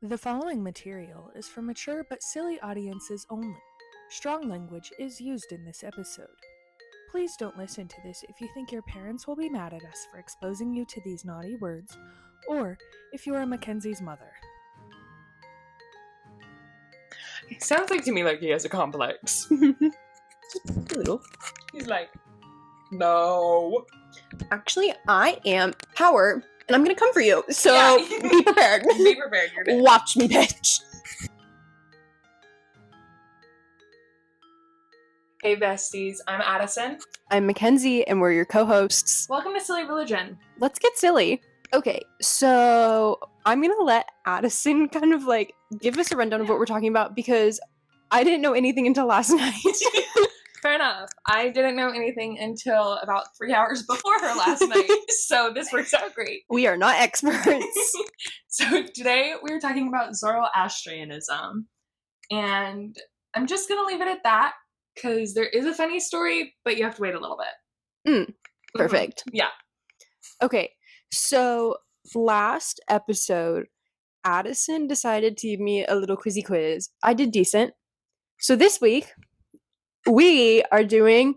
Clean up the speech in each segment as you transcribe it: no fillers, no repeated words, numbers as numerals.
The following material is for mature but silly audiences only. Strong language is used in this episode. Please don't listen to this if you think your parents will be mad at us for exposing you to these naughty words, or if you are Mackenzie's mother. It sounds like to me like he has a complex. Just a little. He's like, no. Actually, I am power, and I'm gonna come for you. So Yeah. be prepared. Be prepared, you're dead. Watch me, bitch. Hey besties, I'm Addison. I'm Mackenzie, and we're your co-hosts. Welcome to Silly Religion. Let's get silly. Okay, so I'm gonna let Addison kind of like give us a rundown of what we're talking about because I didn't know anything until last night. Fair enough. I didn't know anything until about 3 hours before her last night, so this works out great. We are not experts. So today we were talking about Zoroastrianism, and I'm just gonna leave it at that because there is a funny story, but you have to wait a little bit. Perfect. Yeah. Okay, so last episode, Addison decided to give me a little quizzy quiz. I did decent. So this week, we are doing...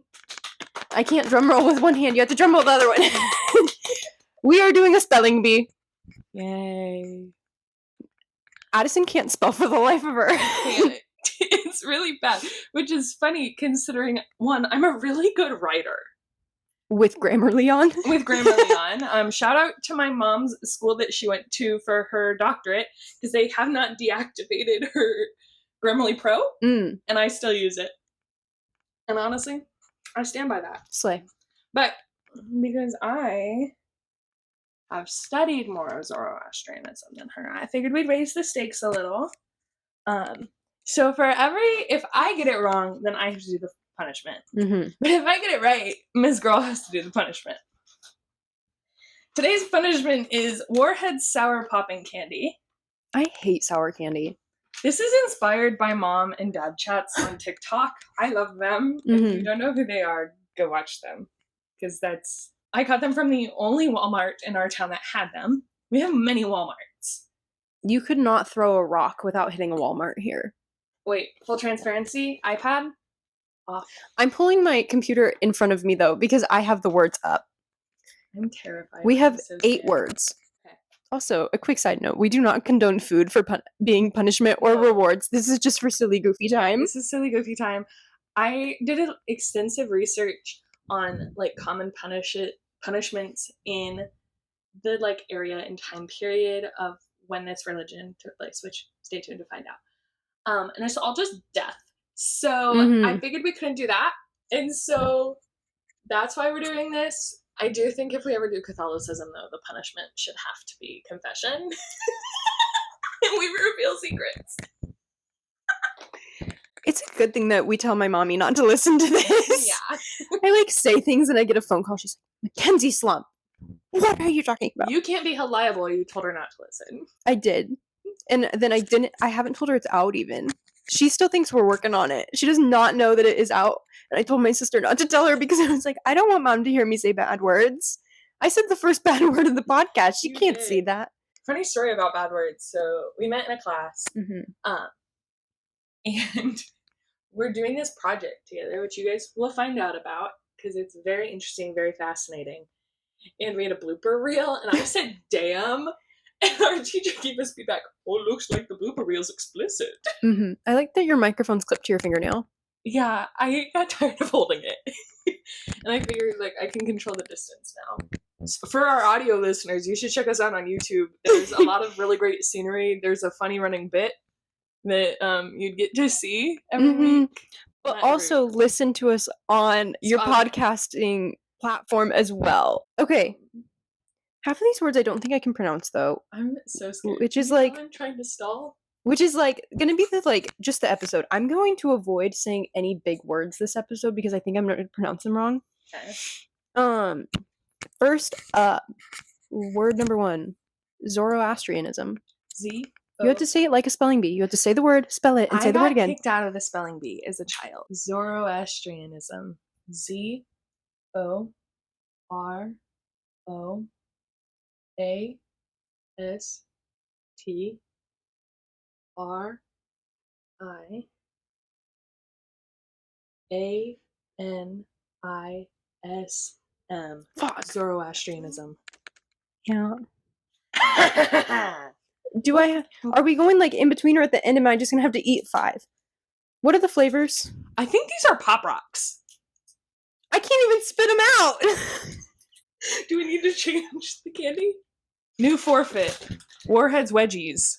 I can't drum roll with one hand. You have to drum roll the other one. We are doing a spelling bee. Yay. Addison can't spell for the life of her. It's really bad, which is funny considering, one, I'm a really good writer. With Grammarly on. With Grammarly on. Shout out to my mom's school that she went to for her doctorate, because they have not deactivated her Grammarly Pro, and I still use it. And honestly, I stand by that. Slay. But because I have studied more of Zoroastrianism than her, I figured we'd raise the stakes a little. So if I get it wrong, then I have to do the punishment. Mm-hmm. But if I get it right, Miss Girl has to do the punishment. Today's punishment is Warhead Sour Popping Candy. I hate sour candy. This is inspired by mom and dad chats on TikTok. I love them. Mm-hmm. If you don't know who they are, go watch them. Because I got them from the only Walmart in our town that had them. We have many Walmarts. You could not throw a rock without hitting a Walmart here. Wait, full transparency, iPad off. I'm pulling my computer in front of me though because I have the words up. I'm terrified. We have so 8 scared. words. Okay. Also, a quick side note, we do not condone food for being punishment or rewards. This is just for silly, goofy time. This is silly, goofy time. I did extensive research on like common punishments in the area and time period of when this religion took place, which stay tuned to find out. And it's all just death. So I figured we couldn't do that. And so that's why we're doing this. I do think if we ever do Catholicism, though, the punishment should have to be confession. And we reveal secrets. It's a good thing that we tell my mommy not to listen to this. Yeah. I say things and I get a phone call. She's like, Mackenzie slump. What are you talking about? You can't be held liable. You told her not to listen. I did. And then I haven't told her it's out even. She still thinks we're working on it. She does not know that it is out. And I told my sister not to tell her because I was like, I don't want mom to hear me say bad words. I said the first bad word of the podcast. She can't see that. Funny story about bad words. So we met in a class, and we're doing this project together, which you guys will find out about because it's very interesting, very fascinating. And we had a blooper reel, and I said, damn. And our teacher gave us feedback, oh, looks like the blooper reel's explicit. I like that your microphone's clipped to your fingernail. Yeah, I got tired of holding it. And I figured, I can control the distance now. So for our audio listeners, you should check us out on YouTube. There's a lot of really great scenery. There's a funny running bit that you'd get to see every week. But also listen to us on your podcasting platform as well. Okay. Half of these words I don't think I can pronounce though. I'm so scared. Which is I'm trying to stall. Which is gonna be just the episode. I'm going to avoid saying any big words this episode because I think I'm gonna pronounce them wrong. Okay. First up, word number 1, Zoroastrianism. Z. You have to say it like a spelling bee. You have to say the word, spell it, and say the word again. I got kicked out of the spelling bee as a child. Zoroastrianism. Zoroastrianism. Fuck. Zoroastrianism. Yeah. Are we going like in between or at the end? Am I just gonna have to eat 5? What are the flavors? I think these are Pop Rocks. I can't even spit them out. Do we need to change the candy? New forfeit. Warheads wedgies.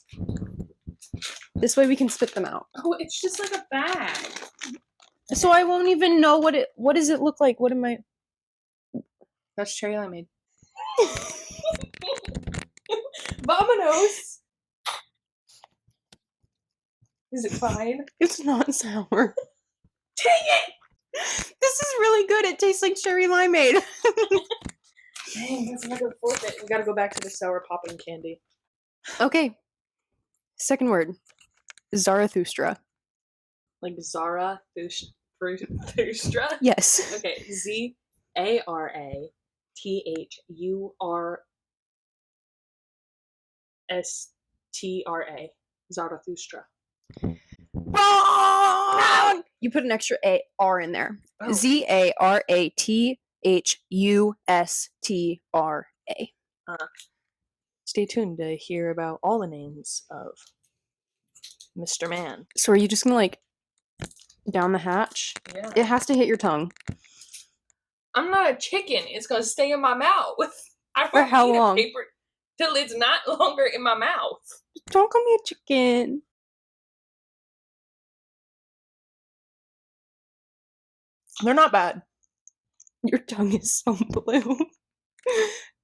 This way we can spit them out. Oh, it's just like a bag. So I won't even know what does it look like? What am I? That's cherry limeade. Vamonos! Is it fine? It's not sour. Dang it! This is really good. It tastes like cherry limeade. Dang, that's another forfeit. We gotta go back to the sour popping candy. Okay. Second word. Zarathustra. Like Zarathustra? Yes. Okay, Zarathustra. Zarathustra. Wrong! You put an extra R in there. Oh. Zarathustra. Stay tuned to hear about all the names of Mr. Man. So are you just gonna like down the hatch? Yeah. It has to hit your tongue. I'm not a chicken. It's gonna stay in my mouth. I For how long? Paper till it's not longer in my mouth. Don't call me a chicken. They're not bad. Your tongue is so blue.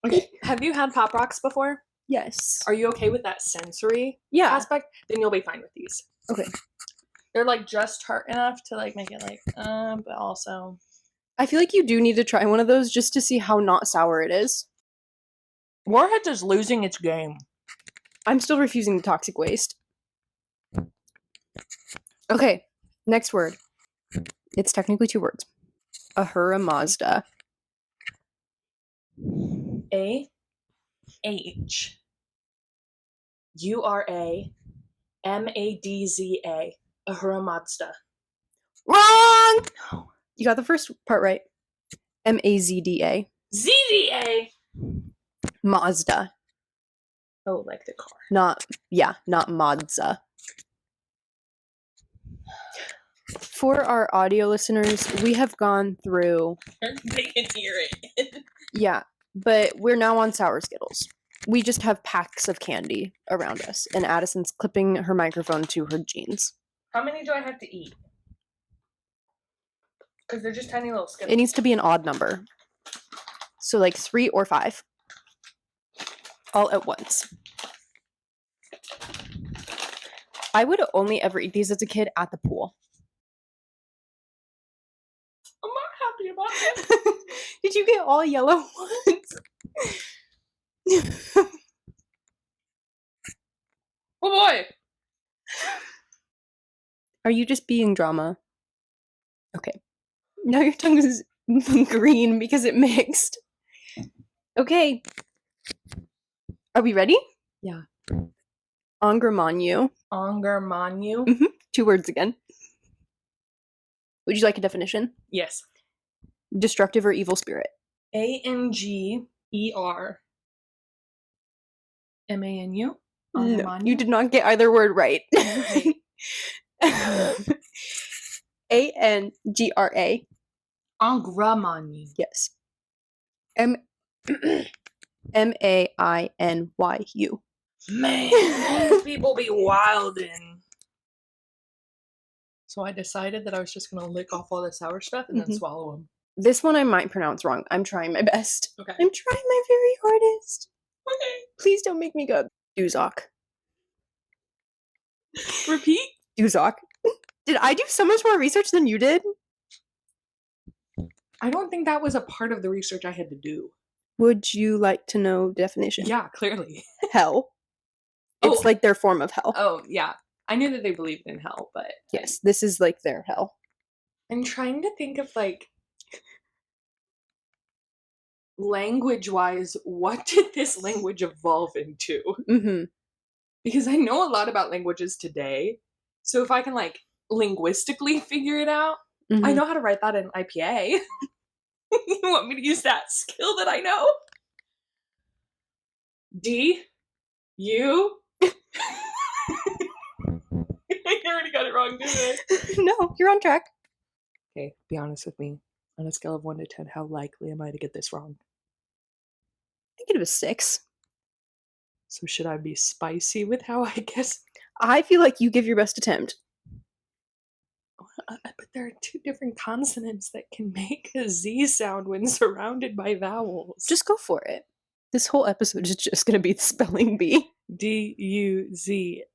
Okay. Have you had Pop Rocks before? Yes. Are you okay with that sensory Yeah. aspect? Then you'll be fine with these. Okay. They're like just tart enough to like make it like but also I feel like you do need to try one of those just to see how not sour it is. Warheads is losing its game. I'm still refusing the toxic waste. Okay, next word. It's technically 2 words. Ahura Mazda. AHURAMADZA. Ahura Mazda. Wrong! No. You got the first part right. Mazda. ZDA. Mazda. Oh, like the car. Not Mazda. For our audio listeners, we have gone through. They can hear it. Yeah, but we're now on Sour Skittles. We just have packs of candy around us, and Addison's clipping her microphone to her jeans. How many do I have to eat? Because they're just tiny little Skittles. It needs to be an odd number. So like 3 or 5. All at once. I would only ever eat these as a kid at the pool. I'm not happy about it. Did you get all yellow ones? Oh boy! Are you just being drama? Okay. Now your tongue is green because it mixed. Okay. Are we ready? Yeah. Angermanu. Angermanu? 2 words again. Would you like a definition? Yes. Destructive or evil spirit. ANGERMANU? No, you did not get either word right. ANGRA. Angermanu. Yes. MAINYU. Man, these people be wildin'. So I decided that I was just gonna lick off all the sour stuff and then swallow them. This one I might pronounce wrong. I'm trying my best. Okay. I'm trying my very hardest. Okay. Please don't make me go. Duzok. Repeat? Duzok. Did I do so much more research than you did? I don't think that was a part of the research I had to do. Would you like to know definition? Yeah, clearly. Hell. It's like their form of hell. Oh, yeah. I knew that they believed in hell, but... Yes, this is like their hell. I'm trying to think of, like... language-wise, what did this language evolve into? because I know a lot about languages today. So if I can like linguistically figure it out, I know how to write that in IPA. You want me to use that skill that I know? D, U. I already got it wrong, didn't I? No, you're on track. Okay, be honest with me. On a scale of 1 to 10, how likely am I to get this wrong? I give it a 6. So should I be spicy with how I guess? I feel like you give your best attempt. But there are 2 different consonants that can make a Z sound when surrounded by vowels. Just go for it. This whole episode is just going to be the spelling bee. D-U-Z-X.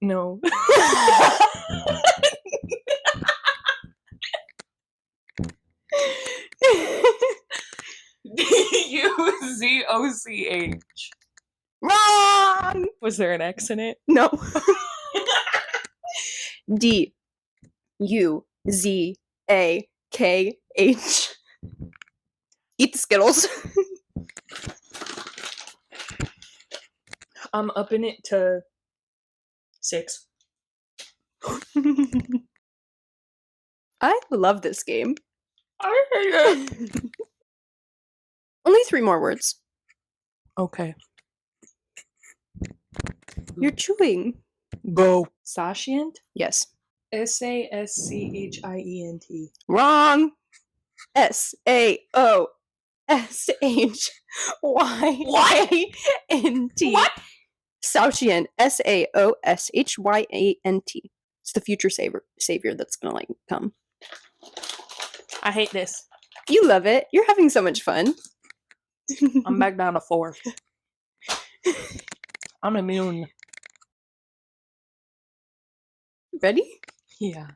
No. D-U-Z-O-C-H. Wrong! Was there an X in it? No. D-U-Z-A-K-H. Eat the Skittles. I'm upping it to 6. I love this game. I hate it. Only 3 more words. Okay. You're chewing. Go. Sashient? Yes. S-A-S-C-H-I-E-N-T. Wrong. S-A-O-S-H-Y-Y-N-T. What? Saotian. S-A-O-S-H-Y-A-N-T. It's the future savior that's gonna like come. I hate this. You love it. You're having so much fun. I'm back down to 4. I'm immune. Ready? Yeah.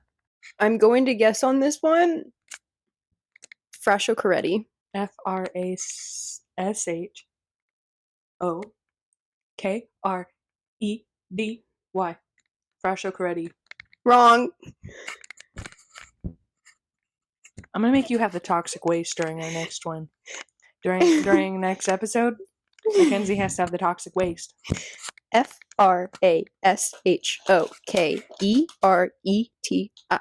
I'm going to guess on this one. Frashocoretti. F-R-A-S-H-O-K-R-E-D-Y. Frashocoretti. Wrong. I'm gonna make you have the toxic waste during our next one. During next episode, Mackenzie has to have the toxic waste. F-R-A-S-H-O-K-E-R-E-T-I.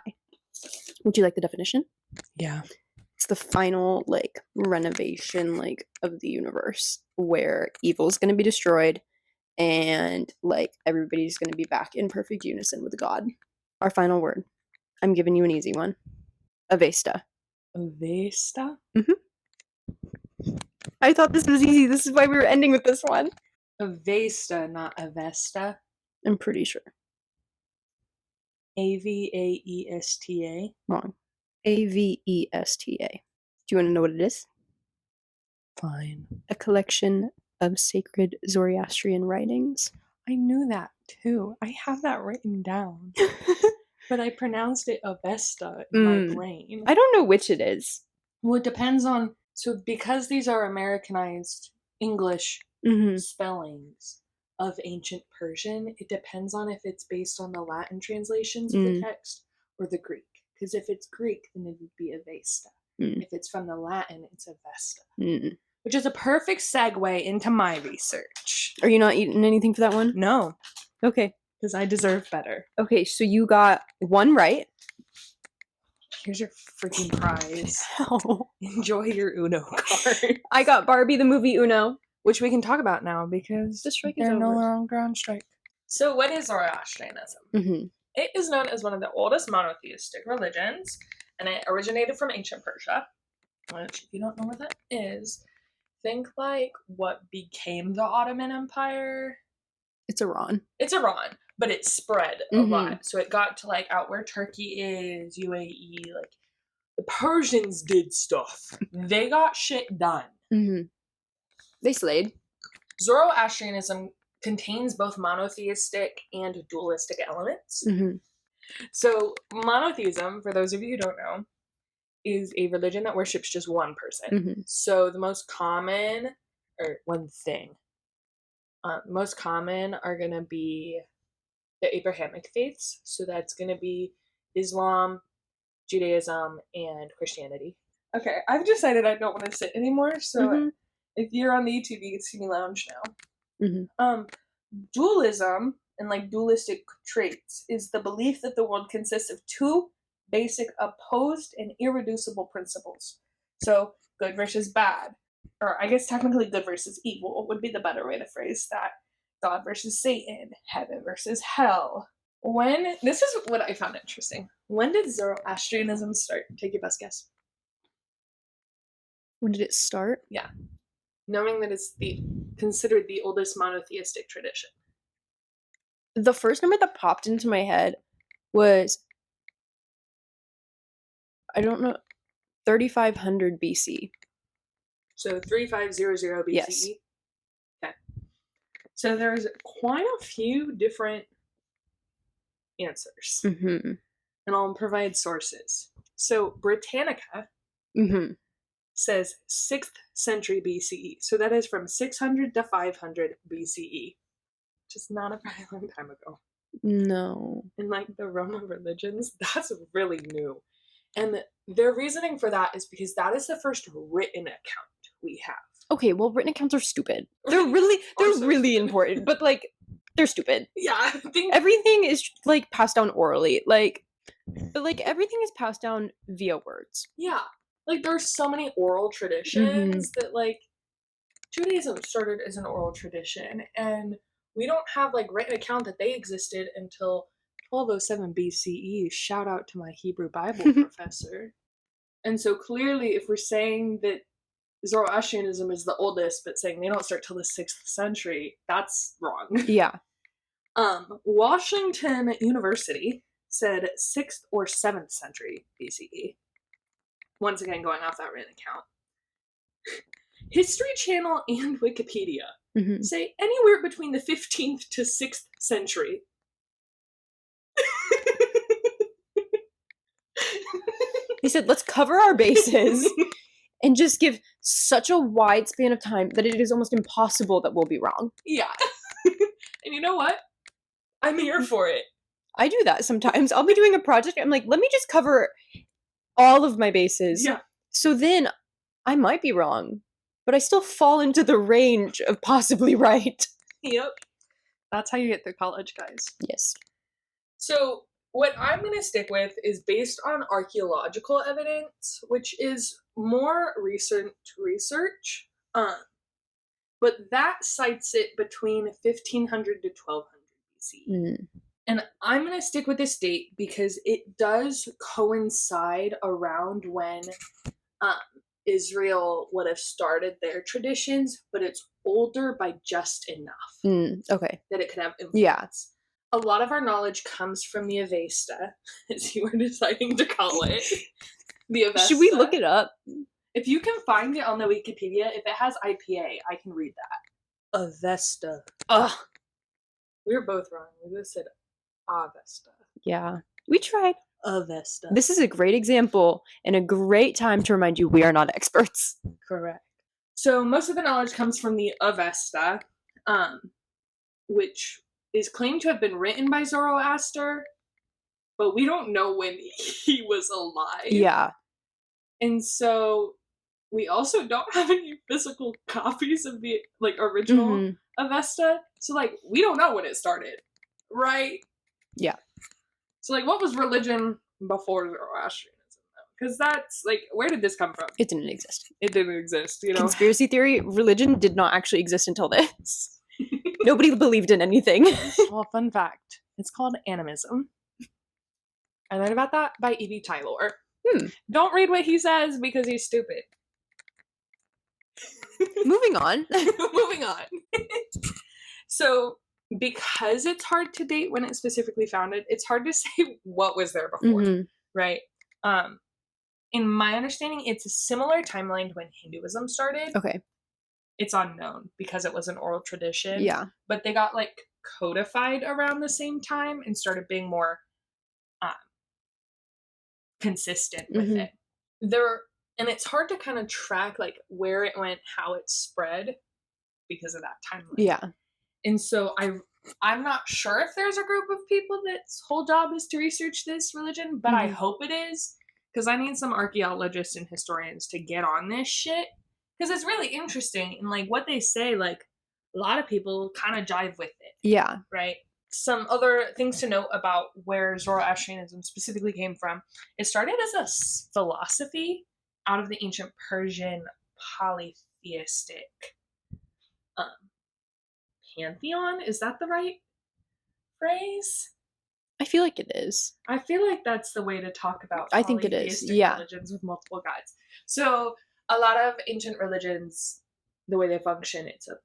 Would you like the definition? Yeah. It's the final like renovation like of the universe where evil is going to be destroyed and like everybody's going to be back in perfect unison with God. Our final word. I'm giving you an easy one. Avesta. Avesta? I thought this was easy. This is why we were ending with this one. Avesta, not Avesta. I'm pretty sure. A-V-A-E-S-T-A. Wrong. A-V-E-S-T-A. Do you want to know what it is? Fine. A collection of sacred Zoroastrian writings. I knew that too. I have that written down. But I pronounced it Avesta in my brain. I don't know which it is. Well, it depends on... So because these are Americanized English spellings of ancient Persian, it depends on if it's based on the Latin translations of the text or the Greek. Because if it's Greek, then it would be Avesta. If it's from the Latin, it's Avesta. Which is a perfect segue into my research. Are you not eating anything for that one? No. Okay. Because I deserve better. Okay, so you got 1 right. Here's your freaking prize. Ow. Enjoy your Uno card. I got Barbie the movie Uno. Which we can talk about now because the strike they're is no over. longer on strike. So what is Zoroastrianism? It is known as one of the oldest monotheistic religions, and it originated from ancient Persia. Which, if you don't know what that is, think like what became the Ottoman Empire. It's Iran. It's Iran, but it spread a lot. So it got to like out where Turkey is, UAE, like the Persians did stuff. They got shit done. They slayed. Zoroastrianism contains both monotheistic and dualistic elements. So monotheism, for those of you who don't know, is a religion that worships just one person. So the most common, or one thing, most common are going to be the Abrahamic faiths. So that's going to be Islam, Judaism, and Christianity. Okay, I've decided I don't want to sit anymore. So if you're on the YouTube, you can see me lounge now. dualism and like dualistic traits is the belief that the world consists of two basic opposed and irreducible principles. So good versus bad, or I guess technically good versus evil would be the better way to phrase that. God versus Satan, heaven versus hell. This is what I found interesting. When did Zoroastrianism start? Take your best guess. When did it start? Yeah. Knowing that it's considered the oldest monotheistic tradition. The first number that popped into my head was, I don't know, 3500 BC. So 3500 BCE? Yes. Okay. So there's quite a few different answers. Mm-hmm. And I'll provide sources. So Britannica says 6th century BCE. So that is from 600 to 500 BCE. Which is not a very long time ago. No. In like the Roman religions, that's really new. And their reasoning for that is because that is the first written account we have. Okay, well, written accounts are stupid. They're really important, but like, they're stupid. Yeah, I think everything is like passed down orally, but like everything is passed down via words. Yeah, like there's so many oral traditions that like Judaism started as an oral tradition, and we don't have like written account that they existed until 1207 BCE. Shout out to my Hebrew Bible professor. And so clearly, if we're saying that Zoroastrianism is the oldest, but saying they don't start till the 6th century, that's wrong. Yeah. Washington University said 6th or 7th century BCE. Once again, going off that written account. History Channel and Wikipedia say anywhere between the 15th to 6th century. He said, let's cover our bases and just give such a wide span of time that it is almost impossible that we'll be wrong. Yeah. And you know what? I'm here for it. I do that sometimes. I'll be doing a project. I'm like, let me just cover all of my bases. Yeah. So then I might be wrong, but I still fall into the range of possibly right. Yep. That's how you get through college, guys. Yes. So what I'm going to stick with is based on archaeological evidence, which is more recent research, but that cites it between 1500 to 1200 BCE. And I'm going to stick with this date because it does coincide around when Israel would have started their traditions, but it's older by just enough okay. that it could have influence. Yeah. A lot of our knowledge comes from the Avesta, as you were deciding to call it. The Avesta. Should we look it up? If you can find it on the Wikipedia, if it has IPA, I can read that. Avesta. Ugh. We were both wrong. We both said Avesta. Yeah. We tried. Avesta. This is a great example and a great time to remind you we are not experts. Correct. So most of the knowledge comes from the Avesta, which is claimed to have been written by Zoroaster, but we don't know when he was alive. Yeah. And so we also don't have any physical copies of the like original Avesta. So like we don't know when it started. Right? Yeah. So like what was religion before Zoroastrianism though? Because that's like where did this come from? It didn't exist. It didn't exist, you know. Conspiracy theory, religion did not actually exist until this. Nobody believed in anything. Well, fun fact. It's called animism. I learned about that by E.B. Tylor. Don't read what he says because he's stupid. Moving on. Moving on. So, because it's hard to date when it's specifically founded, it's hard to say what was there before, right? In my understanding, it's a similar timeline to when Hinduism started. Okay. It's unknown because it was an oral tradition. Yeah. But they got like codified around the same time and started being more consistent with it. And it's hard to kind of track like where it went, how it spread because of that timeline. Yeah. And so I'm not sure if there's a group of people that's whole job is to research this religion, but I hope it is because I need some archaeologists and historians to get on this shit. Because it's really interesting, and like what they say, like a lot of people kind of jive with it. Yeah. Right? Some other things to note about where Zoroastrianism specifically came from. It started as a philosophy out of the ancient Persian polytheistic pantheon. Is that the right phrase? I feel like it is. I feel like that's the way to talk about I think it is, polytheistic yeah. religions with multiple gods. So a lot of ancient religions, the way they function, it's a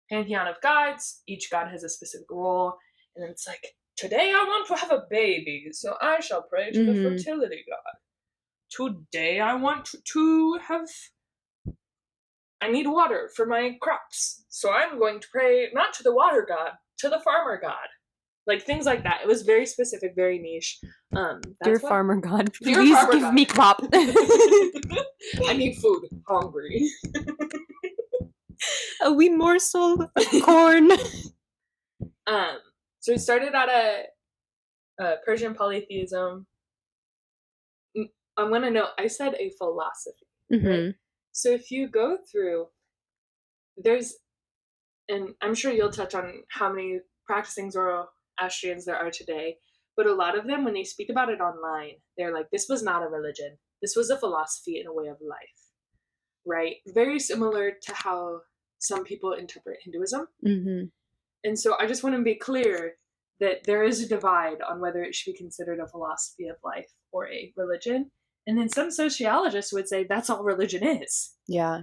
pantheon of gods. Each god has a specific role. And then it's like, today I want to have a baby, so I shall pray to the fertility god. Today I want to have... I need water for my crops, so I'm going to pray not to the water god, to the farmer god. Like, things like that. It was very specific, very niche. Dear farmer god, Dear please farmer give god. me crop. I need food. Hungry. A wee morsel of corn. So it started out a Persian polytheism. I'm going to note, I said a philosophy. Right? So if you go through, and I'm sure you'll touch on how many practicing Zoroastrians there are today, but a lot of them, when they speak about it online, they're like, this was not a religion. This was a philosophy and a way of life, right? Very similar to how some people interpret Hinduism. And so I just want to be clear that there is a divide on whether it should be considered a philosophy of life or a religion. And then some sociologists would say that's all religion is. Yeah.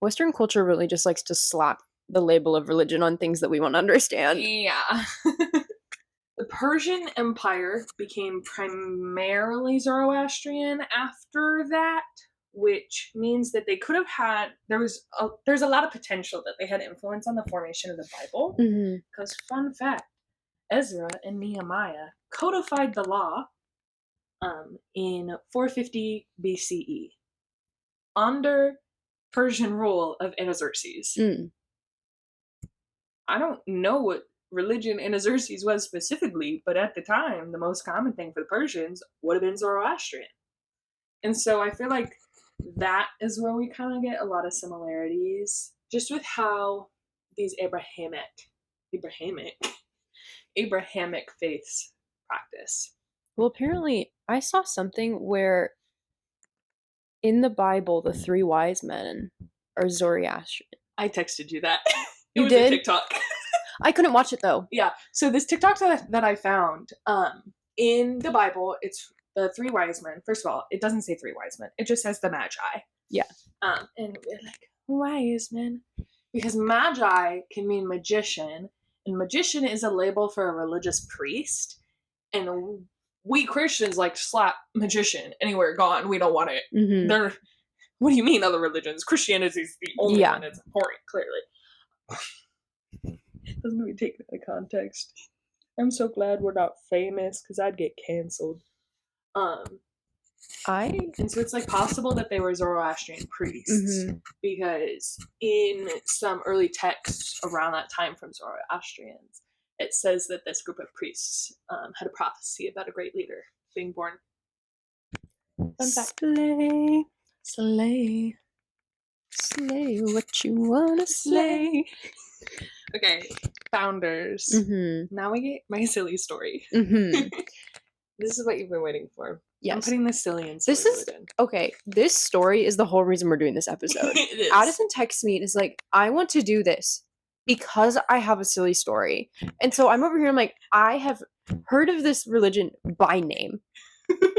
Western culture really just likes to slap the label of religion on things that we won't understand. Yeah. The Persian Empire became primarily Zoroastrian after that, which means that they could have had, there's a lot of potential that they had influence on the formation of the Bible. Because, fun fact, Ezra and Nehemiah codified the law in 450 BCE under Persian rule of Artaxerxes. I don't know what religion Artaxerxes was specifically, but at the time, the most common thing for the Persians would have been Zoroastrian. And so I feel like that is where we kind of get a lot of similarities, just with how these Abrahamic faiths practice. Well, apparently, I saw something where in the Bible, the 3 wise men are Zoroastrian. I texted you that. You did? A TikTok. I couldn't watch it, though. Yeah. So this TikTok that I found, in the Bible, it's the 3 wise men. First of all, it doesn't say 3 wise men. It just says the Magi. Yeah. And we're like, wise men? Because Magi can mean magician, and magician is a label for a religious priest. And we Christians like slap magician anywhere gone. We don't want it. They're, what do you mean other religions? Christianity is the only one that's important, clearly. Doesn't be taken out of context. I'm so glad we're not famous, because I'd get canceled. And so it's like possible that they were Zoroastrian priests, because in some early texts around that time from Zoroastrians, it says that this group of priests had a prophecy about a great leader being born. Slay. Slay. Slay what you wanna slay. Okay, founders. Now we get my silly story. This is what you've been waiting for. Yes. I'm putting the silly and silly in. Okay, this story is the whole reason we're doing this episode. It is. Addison texts me and is like, I want to do this because I have a silly story. And so I'm over here, I'm like, I have heard of this religion by name.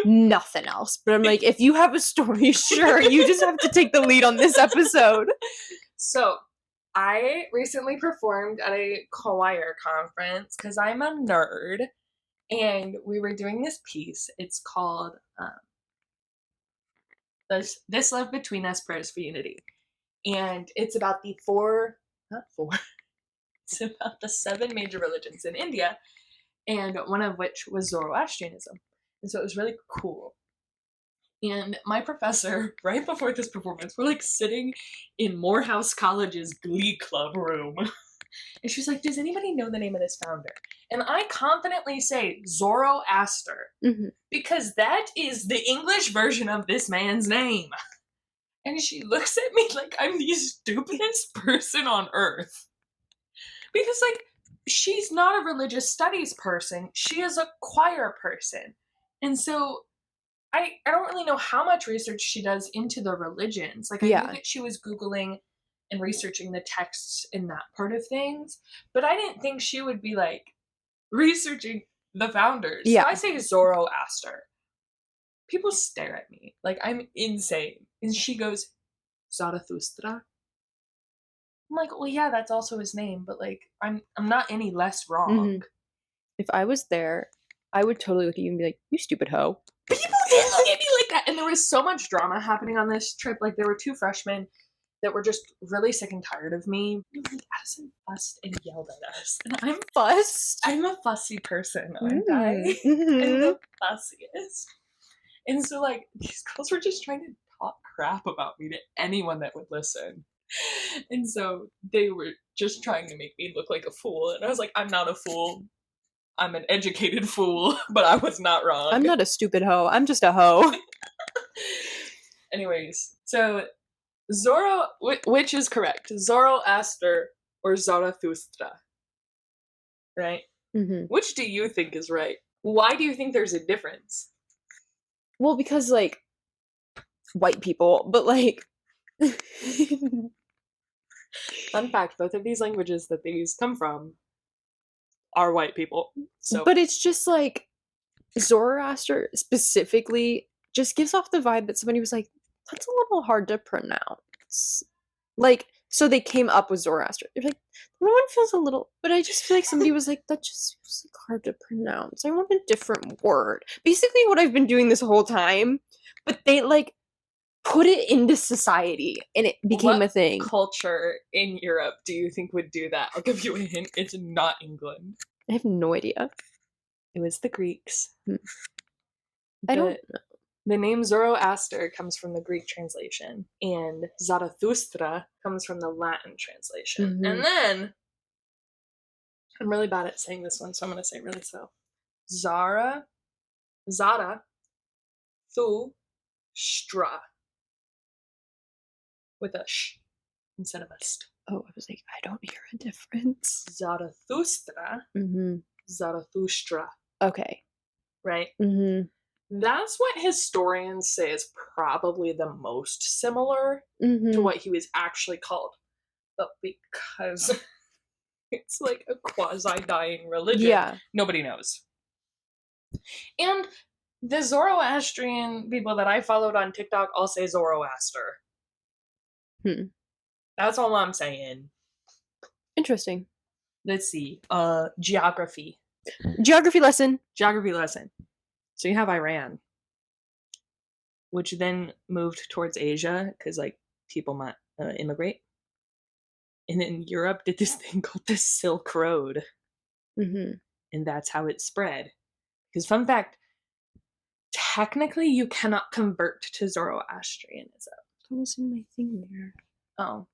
Nothing else. But I'm like, if you have a story, sure, you just have to take the lead on this episode. So, I recently performed at a choir conference because I'm a nerd. And we were doing this piece. It's called This Love Between Us, Prayers for Unity. And it's about it's about the 7 major religions in India, and one of which was Zoroastrianism. And so it was really cool. And my professor, right before this performance, we're like sitting in Morehouse College's Glee Club room. And she's like, does anybody know the name of this founder? And I confidently say Zoroaster, because that is the English version of this man's name. And she looks at me like I'm the stupidest person on earth. Because, like, she's not a religious studies person. She is a choir person. And so I don't really know how much research she does into the religions. Like, I knew that she was Googling and researching the texts in that part of things. But I didn't think she would be, like, researching the founders. Yeah. So I say Zoroaster. People stare at me like I'm insane. And she goes, Zarathustra? I'm like, well, yeah, that's also his name, but, like, I'm not any less wrong. If I was there, I would totally look at you and be like, you stupid hoe. People did look at me like that. And there was so much drama happening on this trip. Like, there were 2 freshmen that were just really sick and tired of me. Like, Addison fussed and yelled at us. And I'm Fussed? I'm a fussy person, aren't I? I'm the fussiest. And so, like, these girls were just trying to talk crap about me to anyone that would listen. And so they were just trying to make me look like a fool. And I was like, I'm not a fool. I'm an educated fool, but I was not wrong. I'm not a stupid hoe. I'm just a hoe. Anyways, so which is correct? Zoroaster or Zarathustra? Right? Which do you think is right? Why do you think there's a difference? Well, because, like, white people, but, like... Fun fact, both of these languages that these come from are white people. So, but it's just, like, Zoroaster specifically just gives off the vibe that somebody was like, that's a little hard to pronounce. Like, so they came up with Zoroaster. They're like, that one feels a little... But I just feel like somebody was like, that just feels, like, hard to pronounce. I want a different word. Basically what I've been doing this whole time. But they, like, put it into society, and it became a thing. What culture in Europe do you think would do that? I'll give you a hint. It's not England. I have no idea. It was the Greeks. I don't know. The name Zoroaster comes from the Greek translation, and Zarathustra comes from the Latin translation. And then, I'm really bad at saying this one, so I'm going to say it really slow. Zara, Thu, Stra. With a sh instead of a st. Oh, I was like, I don't hear a difference. Zarathustra. Zarathustra. Okay. Right? That's what historians say is probably the most similar to what he was actually called. But because it's like a quasi-dying religion, nobody knows. And the Zoroastrian people that I followed on TikTok all say Zoroaster. That's all I'm saying. Interesting. Let's see. Geography. Geography lesson. So you have Iran, which then moved towards Asia because, like, people might immigrate. And then Europe did this thing called the Silk Road. And that's how it spread. Because, fun fact, technically you cannot convert to Zoroastrianism. That was in my thing there. Oh.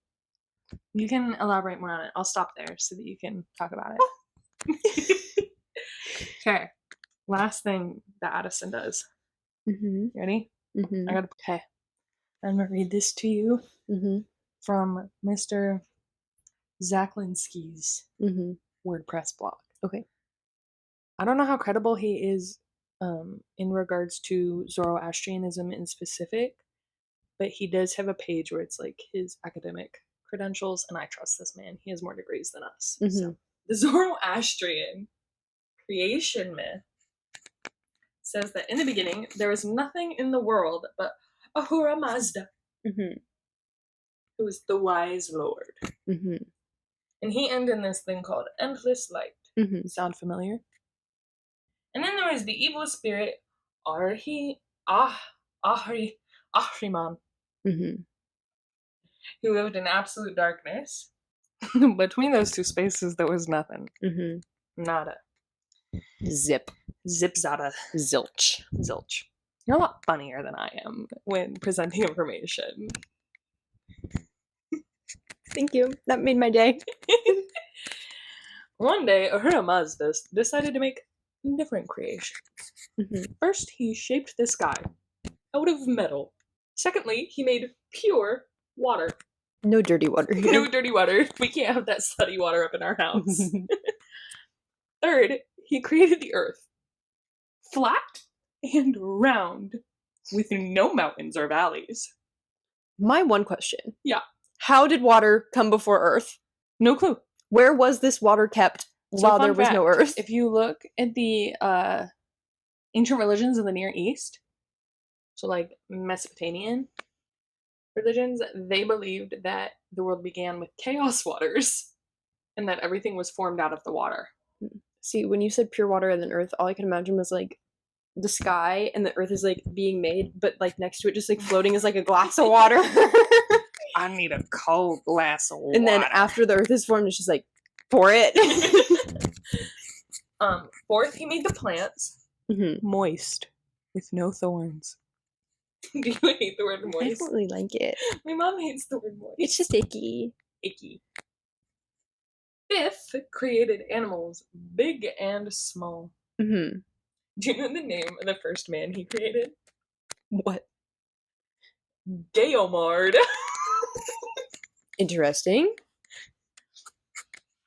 You can elaborate more on it. I'll stop there so that you can talk about it. Okay. Last thing that Addison does. Ready? Okay. I'm going to read this to you from Mr. Zaklinski's WordPress blog. Okay. I don't know how credible he is in regards to Zoroastrianism in specific, but he does have a page where it's like his academic credentials, and I trust this man. He has more degrees than us. So, the Zoroastrian creation myth says that in the beginning there was nothing in the world but Ahura Mazda, who is the wise Lord. And he ended in this thing called endless light. Sound familiar? And then there was the evil spirit Ahriman, who lived in absolute darkness. Between those two spaces, there was nothing. Nada. Zip. Zip-zada. Zilch. You're a lot funnier than I am when presenting information. Thank you. That made my day. One day, Ahura Mazda decided to make different creations. First, he shaped this guy out of metal. Secondly, he made pure water. No dirty water here. No dirty water. We can't have that slutty water up in our house. Third, he created the earth. Flat and round, with no mountains or valleys. My one question. Yeah. How did water come before Earth? No clue. Where was this water kept while there was no Earth? If you look at the ancient religions of the Near East, so like Mesopotamian religions, they believed that the world began with chaos waters and that everything was formed out of the water. See, when you said pure water and then Earth, all I could imagine was like the sky and the Earth is like being made, but like next to it, just like floating is like a glass of water. I need a cold glass of water. And then after the Earth is formed, it's just like, pour it. Fourth, he made the plants moist with no thorns. Do you hate the word I moist? don't really like it. My mom hates the word moist. It's just icky. Icky. Fifth, created animals, big and small. Mm-hmm. Do you know the name of the first man he created? What? Geomard. Interesting.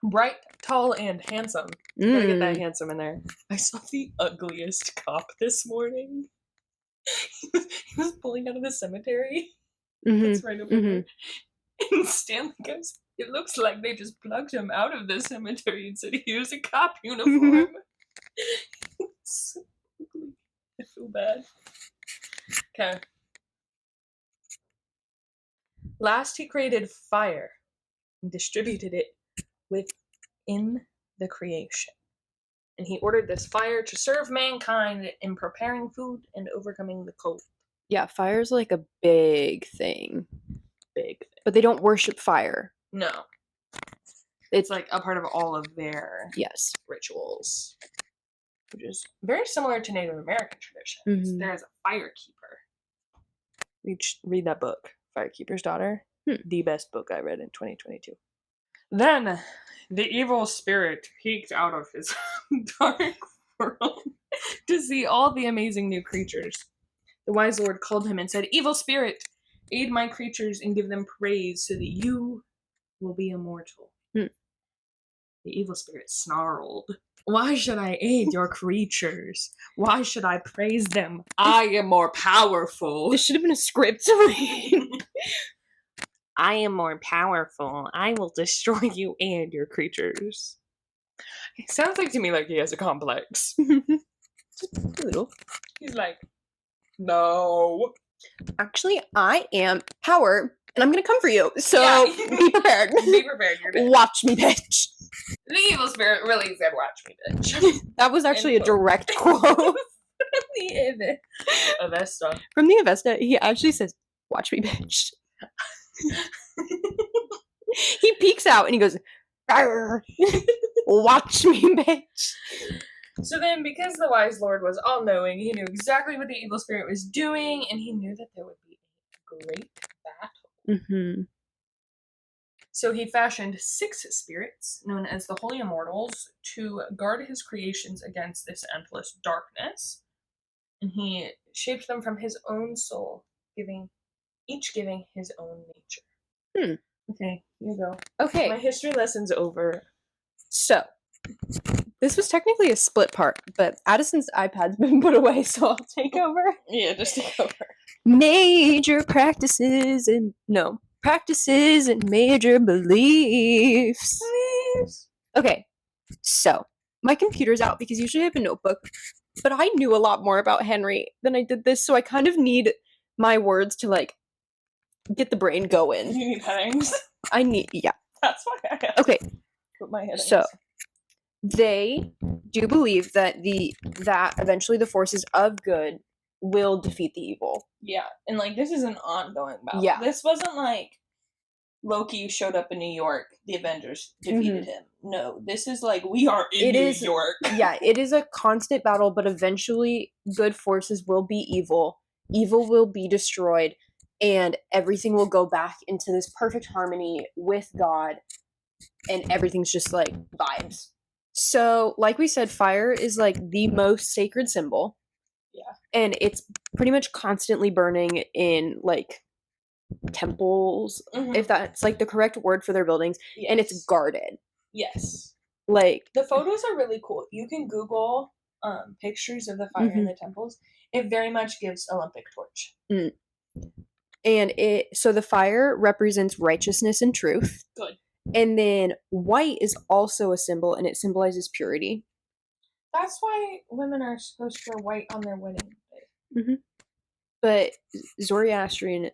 Bright, tall, and handsome. Gotta get that handsome in there. I saw the ugliest cop this morning. He was pulling out of the cemetery. That's right over there. And Stanley goes, "It looks like they just plucked him out of the cemetery and said he was a cop uniform." So ugly. I feel bad. Okay. Last, he created fire and distributed it within the creation. And he ordered this fire to serve mankind in preparing food and overcoming the cold. Yeah, fire's like a big thing. Big thing. But they don't worship fire. No. It's like a part of all of their rituals. Which is very similar to Native American traditions. There's a firekeeper. Read that book, Firekeeper's Daughter. The best book I read in 2022. Then, the evil spirit peeked out of his dark world to see all the amazing new creatures. The wise lord called him and said, "Evil spirit, aid my creatures and give them praise so that you will be immortal." The evil spirit snarled, "Why should I aid your creatures? Why should I praise them? I am more powerful." This should have been a script. I am more powerful. I will destroy you and your creatures. It sounds like to me like he has a complex. Just a little. He's like, no. Actually, I am power, and I'm gonna come for you. So be prepared. Be prepared. You're dead. Watch me, bitch. The evil spirit really said, "Watch me, bitch." That was actually a direct quote. The Avesta. From the Avesta, he actually says, "Watch me, bitch." He peeks out and he goes, "Arr, watch me, bitch." So then, because the wise lord was all-knowing, he knew exactly what the evil spirit was doing, and he knew that there would be a great battle. So he fashioned 6 spirits, known as the Holy Immortals, to guard his creations against this endless darkness. And he shaped them from his own soul, each giving his own nature. Okay, here you go. Okay. My history lesson's over. So, this was technically a split part, but Addison's iPad's been put away, so I'll take over. Yeah, just take over. Major practices and major beliefs. Okay, so my computer's out because usually I have a notebook, but I knew a lot more about Henry than I did this, so I kind of need my words to like get the brain going. You need headings? Yeah. That's why I have Okay. put my headings. So they do believe that that eventually the forces of good will defeat the evil. Yeah, and like this is an ongoing battle. Yeah. This wasn't like Loki showed up in New York, the Avengers defeated him. No, this is like we are in New York. Yeah, it is a constant battle, but eventually good forces will be evil. Evil will be destroyed, and everything will go back into this perfect harmony with God, and everything's just like vibes. So, like we said, fire is like the most sacred symbol. Yeah. And it's pretty much constantly burning in, like, temples, if that's, like, the correct word for their buildings. Yes. And it's guarded. Yes. Like, the photos are really cool. You can Google pictures of the fire in the temples. It very much gives Olympic torch. And so the fire represents righteousness and truth. Good. And then white is also a symbol, and it symbolizes purity. That's why women are supposed to wear white on their wedding day. But Zoroastrians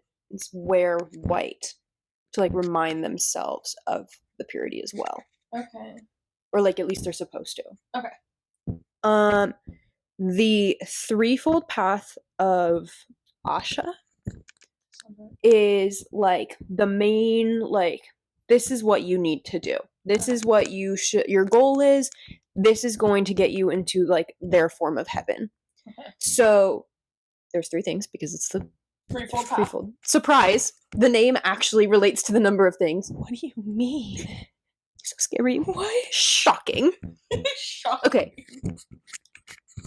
wear white to, like, remind themselves of the purity as well. Okay. Or, like, at least they're supposed to. Okay. The threefold path of Asha is, like, the main, like, this is what you need to do. This is what your goal is. This is going to get you into, like, their form of heaven. Okay. So there's three things because it's the Threefold path. threefold. Surprise! The name actually relates to the number of things. What do you mean? So scary. What? Shocking. Shocking. Okay.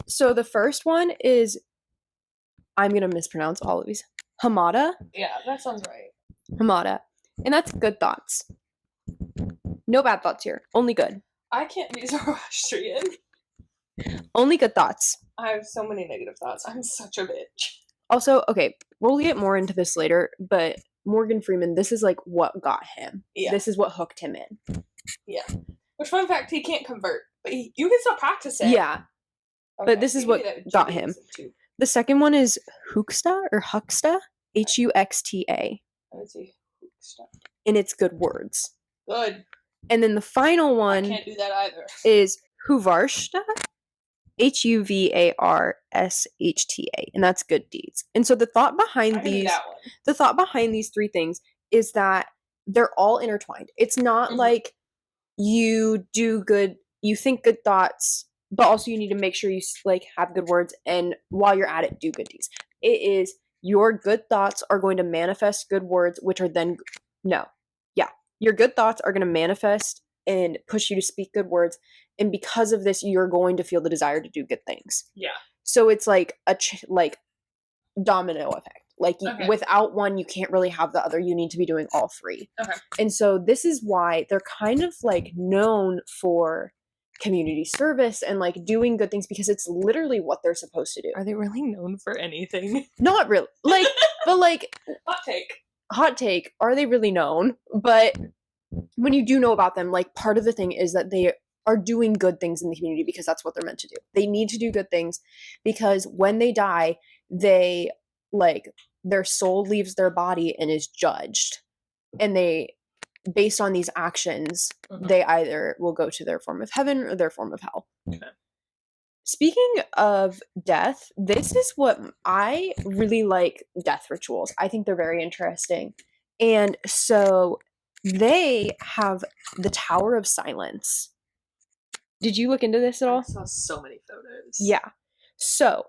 So the first one is, I'm gonna mispronounce all of these. Hamada. Yeah, that sounds right. Hamada. And that's good thoughts. No bad thoughts here. Only good. I can't be Zoroastrian. Only good thoughts. I have so many negative thoughts. I'm such a bitch. Also, okay, we'll get more into this later, but Morgan Freeman, this is, like, what got him. Yeah. This is what hooked him in. Yeah. Which, fun fact, he can't convert. But you can still practice it. Yeah. Okay, But this is what got him. The second one is Huxta or Huxta. Huxta. Let's see. Huxta. And it's good words. Good. And then the final one I can't do that either. is Huvarshta. Huvarshta. And that's good deeds. And so the thought behind these three things is that they're all intertwined. It's not like you do good, you think good thoughts, but also you need to make sure you, like, have good words, and while you're at it, do good deeds. It is your good thoughts are going to manifest good words, which are then your good thoughts are going to manifest and push you to speak good words, and because of this, you're going to feel the desire to do good things. Yeah. So it's like a domino effect. Like, without one, you can't really have the other. You need to be doing all three. Okay. And so this is why they're kind of, like, known for community service and, like, doing good things, because it's literally what they're supposed to do. Are they really known for anything? Not really. Like, but, like, hot take. Are they really known? But when you do know about them, like, part of the thing is that they are doing good things in the community because that's what they're meant to do. They need to do good things because when they die, they, like, their soul leaves their body and is judged. And they, based on these actions, they either will go to their form of heaven or their form of hell. Okay. Speaking of death, this is what I really like, death rituals. I think they're very interesting. And so they have the Tower of Silence. Did you look into this at all? I saw so many photos. Yeah. So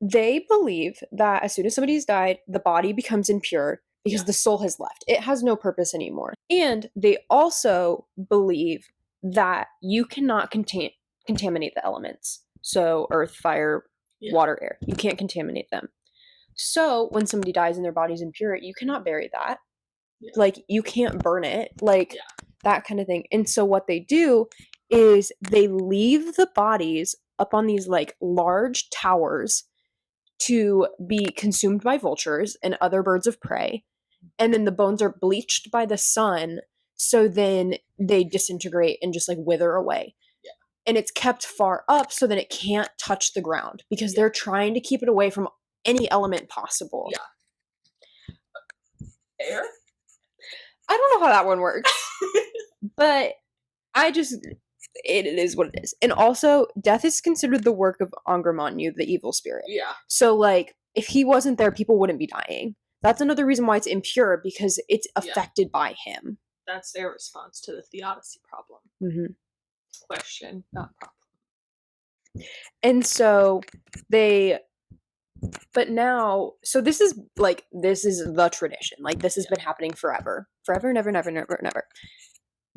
they believe that as soon as somebody's died, the body becomes impure because the soul has left. It has no purpose anymore. And they also believe that you cannot contaminate the elements. So earth, fire, water, air. You can't contaminate them. So when somebody dies and their body's impure, you cannot bury that. Yeah. Like, you can't burn it. Like, that kind of thing. And so what they do is they leave the bodies up on these, like, large towers to be consumed by vultures and other birds of prey. And then the bones are bleached by the sun. So then they disintegrate and just, like, wither away. And it's kept far up so that it can't touch the ground because they're trying to keep it away from any element possible. Yeah. Air? I don't know how that one works. But it is what it is. And also, death is considered the work of Angramanyu, the evil spirit. Yeah. So, like, if he wasn't there, people wouldn't be dying. That's another reason why it's impure, because it's affected by him. That's their response to the theodicy problem. Question, not problem. And so but now, so this is the tradition. Like, this has been happening forever. Forever, never, never, never, never.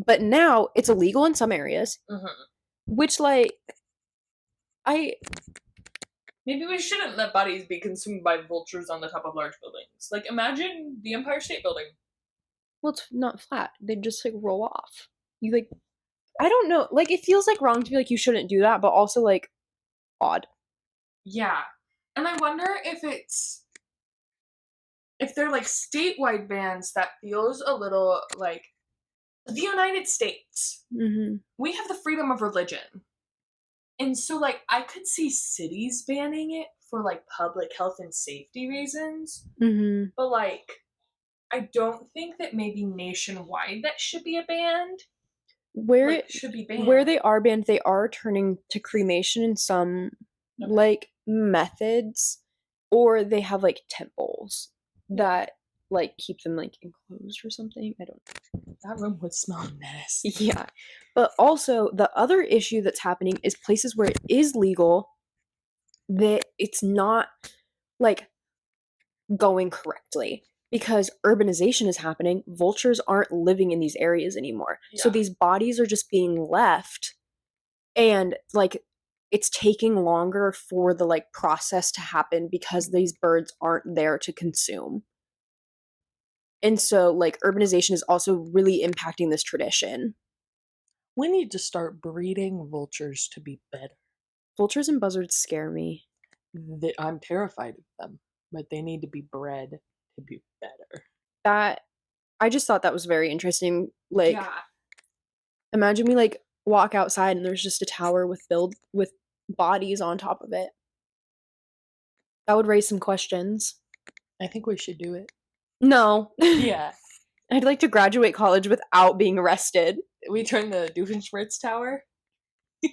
But now it's illegal in some areas, which, like, Maybe we shouldn't let bodies be consumed by vultures on the top of large buildings. Like, imagine the Empire State Building. Well, it's not flat. They just, like, roll off. You, like, I don't know. Like, it feels, like, wrong to be like, you shouldn't do that, but also, like, odd. Yeah. And I wonder if they're, like, statewide bans that feels a little, like, the United States. Mm-hmm. We have the freedom of religion. And so, like, I could see cities banning it for, like, public health and safety reasons. Mm-hmm. But, like, I don't think that maybe nationwide that should be a banned. Where Like, should be banned. Where they are banned, they are turning to cremation in some, like, methods. Or they have, like, temples that, like, keep them, like, enclosed or something. I don't know. That room would smell nasty. Yeah. But also, the other issue that's happening is places where it is legal, that it's not, like, going correctly. Because urbanization is happening, vultures aren't living in these areas anymore. Yeah. So these bodies are just being left, and, like, it's taking longer for the, like, process to happen because these birds aren't there to consume. And so, like, urbanization is also really impacting this tradition. We need to start breeding vultures to be better. Vultures and buzzards scare me. I'm terrified of them, but they need to be bred to be better. I just thought that was very interesting. Like, imagine we, like, walk outside and there's just a tower with bodies on top of it. That would raise some questions. I think we should do it. No. Yeah. I'd like to graduate college without being arrested. We turn the Doofenshmirtz Tower.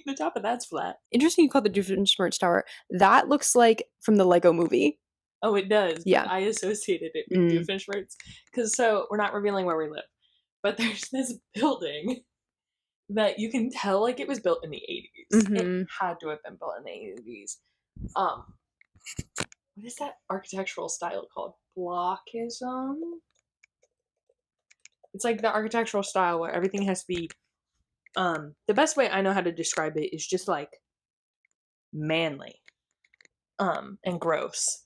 The top of that's flat. Interesting you call it the Doofenshmirtz Tower. That looks like from the Lego movie. Oh, it does. Yeah. I associated it with Doofenshmirtz. Because, so, we're not revealing where we live. But there's this building that you can tell, like, it was built in the 80s. Mm-hmm. It had to have been built in the 80s. What is that architectural style called? Blockism? It's like the architectural style where everything has to be, the best way I know how to describe it is just, like, manly, and gross.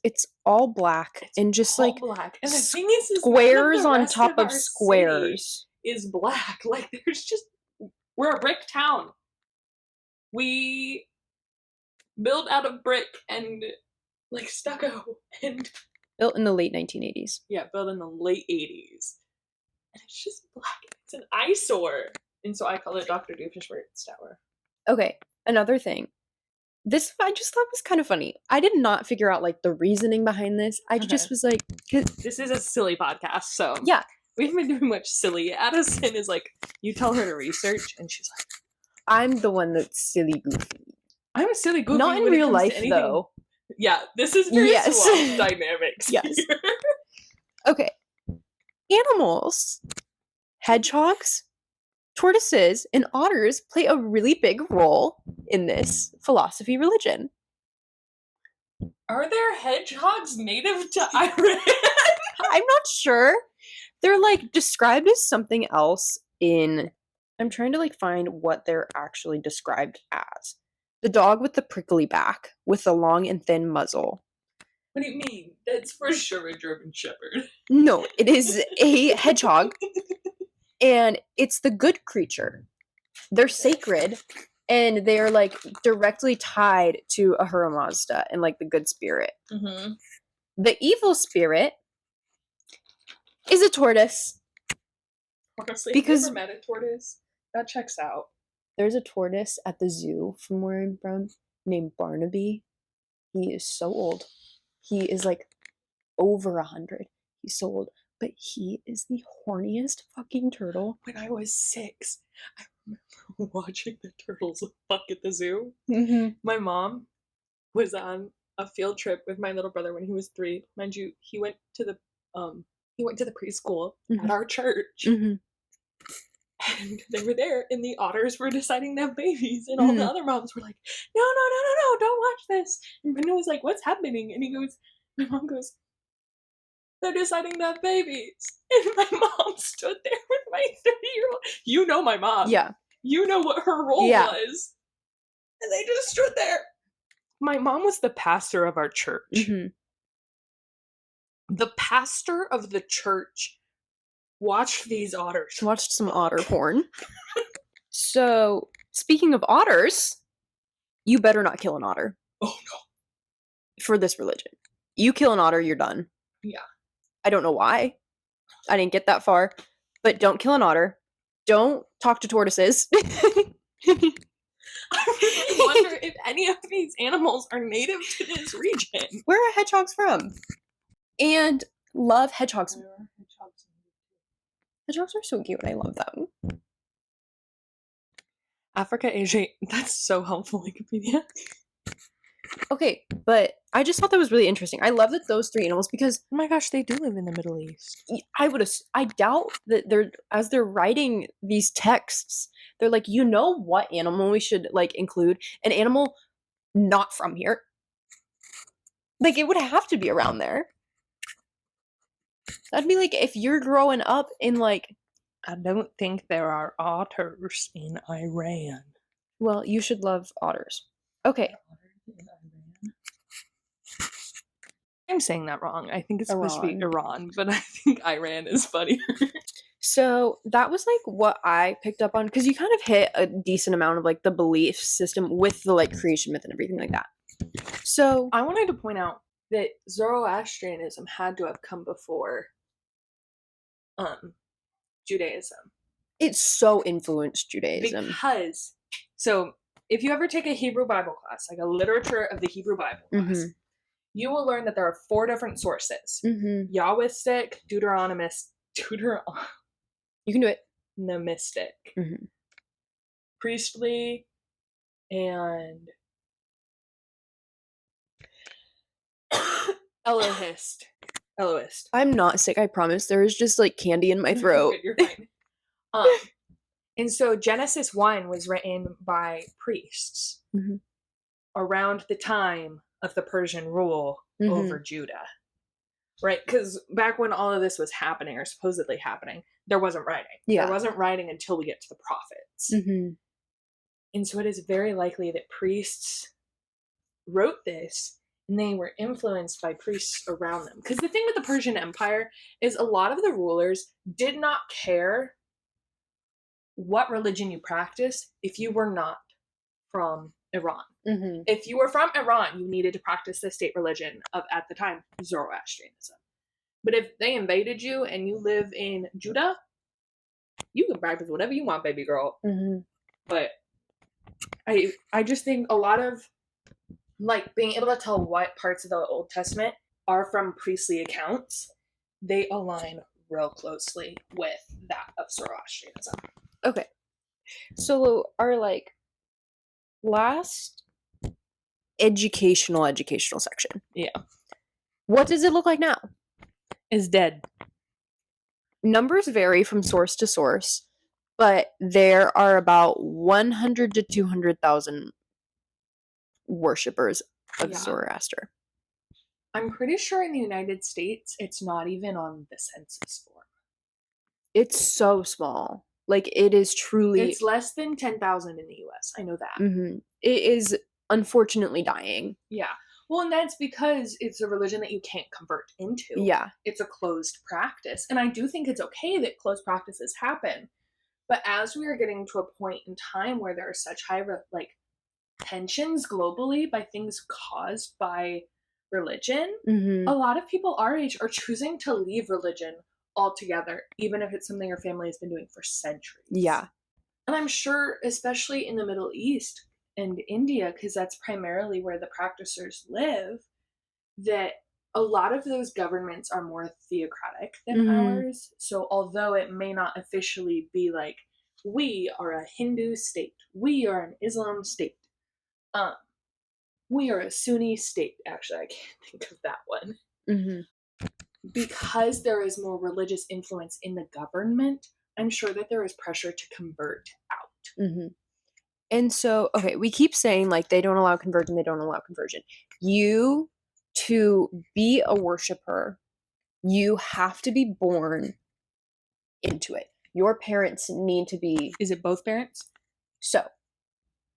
It's all black and just, like, black. And the thing is squares on top of squares is black. Like, we're a brick town. We build out of brick and, like, stucco and built in the late 1980s. Yeah, built in the late 80s. And it's just black. It's an eyesore. And so I call it Dr. Doofenshmirtz Tower. Okay, another thing. This I just thought was kind of funny. I did not figure out, like, the reasoning behind this. I just was like... This is a silly podcast, so... Yeah. We haven't been doing much silly. Addison is like, you tell her to research, and she's like... I'm the one that's silly goofy. I'm a silly goofy. Not in real life, though. Yeah, this is very suave dynamics. Yes. Okay. Animals, hedgehogs, tortoises, and otters play a really big role in this philosophy religion. Are there hedgehogs native to Iran? I'm not sure. They're, like, described as something else in... I'm trying to, like, find what they're actually described as. The dog with the prickly back, with the long and thin muzzle. What do you mean? That's for sure a German Shepherd. No, it is a hedgehog. And it's the good creature. They're sacred, and they're, like, directly tied to Ahura Mazda and, like, the good spirit. Mm-hmm. The evil spirit is a tortoise. Honestly, because have you ever met a tortoise? That checks out. There's a tortoise at the zoo from where I'm from named Barnaby. He is so old. He is, like, over 100. He's so old. But he is the horniest fucking turtle. When I was 6, I remember watching the turtles fuck at the zoo. Mm-hmm. My mom was on a field trip with my little brother when he was 3. Mind you, he went to the preschool at our church. Mm-hmm. And they were there, and the otters were deciding to have babies, and all the other moms were like, no, don't watch this. And Brendan was like, what's happening? And my mom goes, they're deciding to have babies. And my mom stood there with my 30-year-old. You know my mom. Yeah. You know what her role was. And they just stood there. My mom was the pastor of our church. Mm-hmm. The pastor of the church watched these otters. Watched some otter porn. So, speaking of otters, you better not kill an otter. Oh no. For this religion. You kill an otter, you're done. Yeah. I don't know why. I didn't get that far. But don't kill an otter. Don't talk to tortoises. I really wonder if any of these animals are native to this region. Where are hedgehogs from? And love hedgehogs. Where are hedgehogs? Hedgehogs are so cute and I love them. Africa, Asia. That's so helpful, Wikipedia. Okay, but I just thought that was really interesting. I love that those three animals because Oh my gosh, they do live in the Middle East. I doubt that as they're writing these texts, they're like, you know what animal we should like include? An animal not from here. Like it would have to be around there. That'd be like if you're growing up in like, I don't think there are otters in Iran. well, you should love otters. Okay. I'm saying that wrong. I think it's supposed to be Iran. Iran, but I think Iran is funnier. So that was like what I picked up on because you kind of hit a decent amount of like the belief system with the like creation myth and everything like that. So I wanted to point out that Zoroastrianism had to have come before Judaism. it so influenced Judaism. Because, so if you ever take a Hebrew Bible class, like a literature of the Hebrew Bible class, you will learn that there are 4 different sources. Yahwistic, Deuteronomist, You can do it. Nomistic, priestly, and Elohist. I'm not sick, I promise. There is just like candy in my throat. You're fine. And so Genesis 1 was written by priests around the time of the Persian rule over Judah. Right? Because back when all of this was happening, or supposedly happening, there wasn't writing. Yeah. There wasn't writing until we get to the prophets. And so it is very likely that priests wrote this and they were influenced by priests around them. Because the thing with the Persian Empire is a lot of the rulers did not care what religion you practiced if you were not from Iran. If you were from Iran, you needed to practice the state religion of, at the time, Zoroastrianism. But if they invaded you and you live in Judah, you can practice whatever you want, baby girl. But I just think a lot of like being able to tell what parts of the Old Testament are from priestly accounts, they align real closely with that of Zoroastrianism. Okay. So our like last educational section. Yeah. What does it look like now? Is dead. Numbers vary from source to source, but there are about 100 to 200,000 worshippers of Zoroaster. I'm pretty sure in the United States, it's not even on the census form. It's so small. Like, it is truly... It's less than 10,000 in the US. I know that. It is unfortunately dying. Yeah. Well, and that's because it's a religion that you can't convert into. Yeah. It's a closed practice. And I do think it's okay that closed practices happen. But as we are getting to a point in time where there are such high, tensions globally by things caused by religion, a lot of people our age are choosing to leave religion altogether, even if it's something your family has been doing for centuries. Yeah. And I'm sure, especially in the Middle East and India, because that's primarily where the practicers live, that a lot of those governments are more theocratic than ours. So although it may not officially be like, we are a Hindu state, we are an Islam state, we are a Sunni state. Actually, I can't think of that one. Because there is more religious influence in the government, I'm sure that there is pressure to convert out. And so, okay, we keep saying, like, they don't allow conversion, You, to be a worshiper, you have to be born into it. Your parents need to be... Is it both parents? So,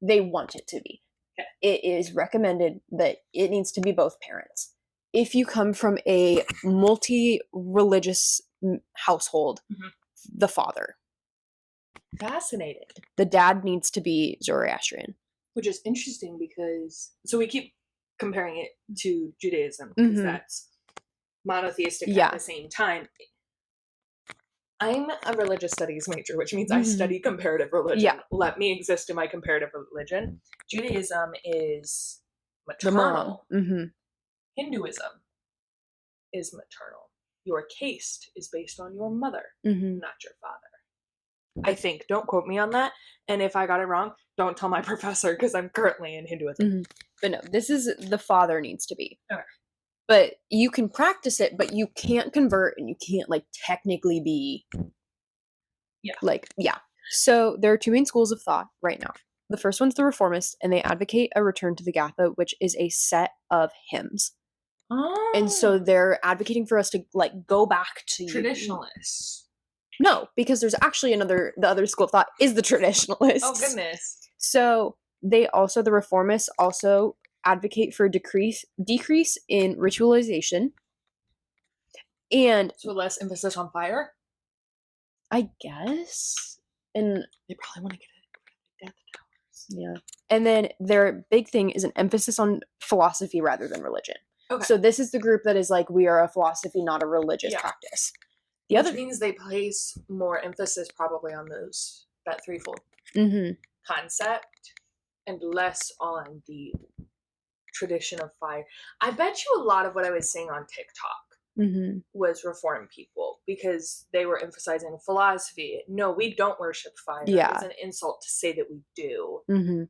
they want it to be. it is recommended that it needs to be both parents. If you come from a multi-religious household, the father. Fascinating. The dad needs to be Zoroastrian. Which is interesting because, so we keep comparing it to Judaism because that's monotheistic at the same time. I'm a religious studies major, which means I study comparative religion. Yeah. Let me exist in my comparative religion. Judaism is maternal. The mom. Hinduism is maternal. Your caste is based on your mother, not your father. I think. Don't quote me on that. And if I got it wrong, don't tell my professor because I'm currently in Hinduism. But no, this is the father needs to be. Okay. But you can practice it, but you can't convert and you can't like technically be. Yeah. So there are two main schools of thought right now. The first one's the Reformist, and they advocate a return to the Gatha, which is a set of hymns. Oh. And so they're advocating for us to like go back to traditionalists. No, because there's actually the other school of thought is the traditionalists. Oh, goodness. So the Reformists also advocate for a decrease in ritualization. And so less emphasis on fire? I guess. And they probably want to get rid of the death towers. Yeah. And then their big thing is an emphasis on philosophy rather than religion. Okay. So this is the group that is like, we are a philosophy, not a religious practice. Which means they place more emphasis probably on that threefold concept and less on the tradition of fire. I bet you a lot of what I was saying on TikTok was Reform people because they were emphasizing philosophy. No, we don't worship fire. Yeah. It's an insult to say that we do.